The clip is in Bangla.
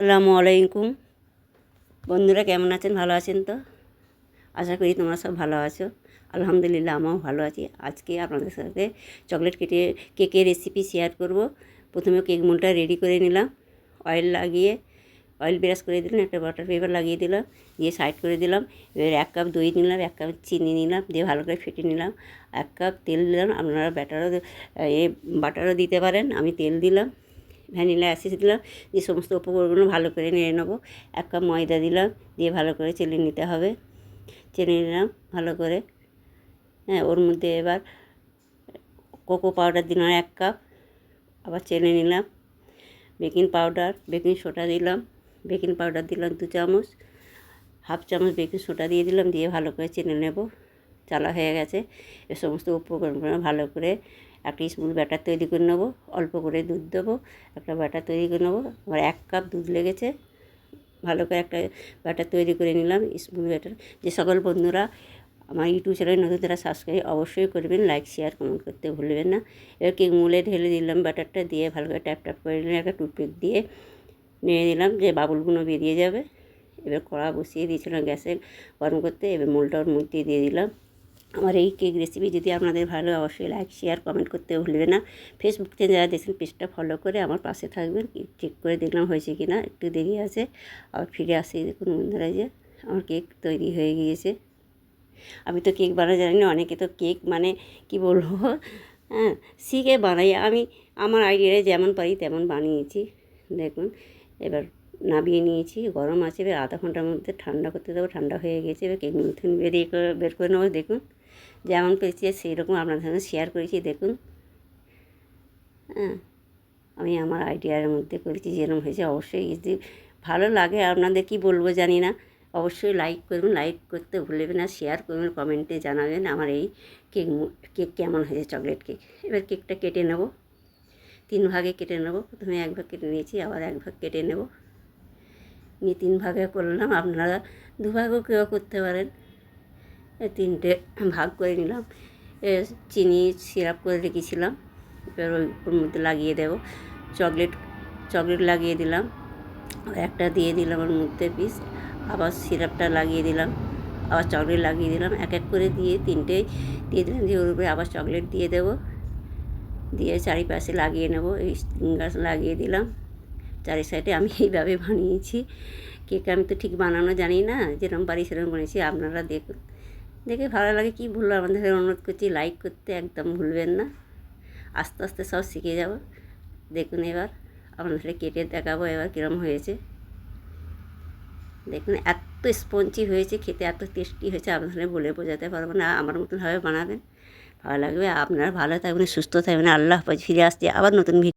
আসসালামু আলাইকুম বন্ধুরা, কেমন আছেন? ভালো আছেন তো? আশা করি তোমরা সব ভালো আছো। আলহামদুলিল্লাহ, আমিও ভালো আছি। আজকে আপনাদের সাথে কেকের রেসিপি শেয়ার করব। প্রথমে কেক মোলটা রেডি করে নিলাম। অয়েল ব্রাশ করে দিলাম, একটা বাটার পেপার লাগিয়ে দিলাম, দিয়ে সাইড করে দিলাম। এবার 1 কাপ দই নিলাম, 1 কাপ চিনি নিলাম, দিয়ে ভালো করে ফেটে নিলাম। 1 কাপ তেল দিলাম, আপনারা বাটারও দিতে পারেন। আমি তেল দিলাম, ভ্যানিলা এসেন্স দিলাম, দিয়ে সমস্ত উপকরণগুলো ভালো করে নেড়ে নেবো। 1 কাপ ময়দা দিলাম, দিয়ে ভালো করে চেলে নিতে হবে। চেলে নিলাম ভালো করে। হ্যাঁ, ওর মধ্যে এবার কোকো পাউডার দিলাম 1 কাপ, আবার চেলে নিলাম। বেকিং সোডা দিলাম, বেকিং পাউডার দিলাম 2 চামচ, হাফ চামচ বেকিং সোডা দিয়ে দিলাম, দিয়ে ভালো করে চেলে নেব। চালা হয়ে গেছে। এ সমস্ত উপকরণগুলো ভালো করে একটা স্মুথ ব্যাটার তৈরি করে নেবো। অল্প করে দুধ দেবো, একটা ব্যাটার তৈরি করে নেবো। আমার 1 কাপ দুধ লেগেছে। ভালো করে একটা ব্যাটার তৈরি করে নিলাম, স্মুথ ব্যাটার। যে সকল বন্ধুরা আমার ইউটিউব চ্যানেল নতুন তারা সাবস্ক্রাইব অবশ্যই করবেন, লাইক শেয়ার কমেন্ট করতে ভুলবেন না। এবার কেক মোলে ঢেলে দিলাম ব্যাটারটা, দিয়ে ভালো করে ট্যাপ ট্যাপ করে নিলাম। একটা টুথপিক দিয়ে নেড়ে দিলাম যে বাবুলগুলো বেরিয়ে যাবে। এবার কড়া বসিয়ে দিয়েছিলাম গ্যাসে গরম করতে। এবার মোলটা ওর মধ্যে দিয়ে দিলাম। আমার এই কেক রেসিপি যদি আপনাদের ভালো, অবশ্যই লাইক শেয়ার কমেন্ট করতে ভুলবেন না। ফেসবুক থেকে যারা দেখছেন পেজটা ফলো করে আমার পাশে থাকবেন। চেক করে দেখলাম হয়েছে কি না, একটু দেরি আছে। আবার ফিরে আসি, দেখুন বন্ধুরা যে আমার কেক তৈরি হয়ে গিয়েছে। আমি তো কেক বানাতে জানি না, অনেকে তো কেক মানে কি বলবো, হ্যাঁ, শিখে বানাই। আমি আমার আইডিয়ায় যেমন পারি তেমন বানিয়েছি। দেখুন এবার নামিয়ে নিয়েছি, গরম আছে। এবার আধা ঘন্টার মধ্যে ঠান্ডা করতে দেবো। ঠান্ডা হয়ে গেছে। এবার কেক নতুন বের করে নেবো। দেখুন যেমন পেয়েছি সেই রকম আপনাদের সঙ্গে শেয়ার করেছি। দেখুন, হ্যাঁ, আমি আমার আইডিয়ার মধ্যে করেছি। যেরকম হয়েছে অবশ্যই যদি ভালো লাগে, আপনাদের কি বলবো জানি না, অবশ্যই লাইক করবেন। লাইক করতে ভুলবেন না, শেয়ার করবেন, কমেন্টে জানাবেন আমার এই কেক কেমন হয়েছে, চকলেট কেক। এবার কেকটা কেটে নেব, 3 ভাগে কেটে নেব। প্রথমে 1 ভাগ কেটে নিয়েছি, আবার 1 ভাগ কেটে নেব। নিয়ে 3 ভাগে করলাম, আপনারা 2 ভাগও কেউ করতে পারেন। 3টে ভাগ করে নিলাম। চিনি সিরাপ করে রেখেছিলাম, এবার ওর মধ্যে লাগিয়ে দেবো। চকলেট লাগিয়ে দিলাম, একটা দিয়ে দিলাম ওর মধ্যে পিস। আবার সিরাপটা লাগিয়ে দিলাম, আবার চকলেট লাগিয়ে দিলাম। এক এক করে দিয়ে 3টে দিয়ে দিলাম। দিয়ে ওর উপরে আবার চকলেট দিয়ে দেবো, দিয়ে চারিপাশে লাগিয়ে নেব। এই গাছ লাগিয়ে দিলাম চারি সাইডে। আমি এইভাবে বানিয়েছি কেক। আমি তো ঠিক বানানো জানি না, যেরকম পারি সেরকম বানিয়েছি। আপনারা দেখুন, দেখে ভালো লাগে কি ভুলবো, আমাদের অনুরোধ করছি লাইক করতে একদম ভুলবেন না। আস্তে আস্তে সব শিখে যাব। দেখুন এবার আপনাদের কেটে দেখাবো এবার কীরকম হয়েছে। দেখুন এত স্পঞ্জি হয়েছে, খেতে এত টেস্টি হয়েছে, আপনাদের বলে বোঝাতে পারবো না। আমার মতনভাবে বানাবেন, ভালো লাগবে। আপনারা ভালো থাকবেন, সুস্থ থাকবেন। আল্লাহ হাফেজ। ফিরে আসছি আবার নতুন ভিডিও।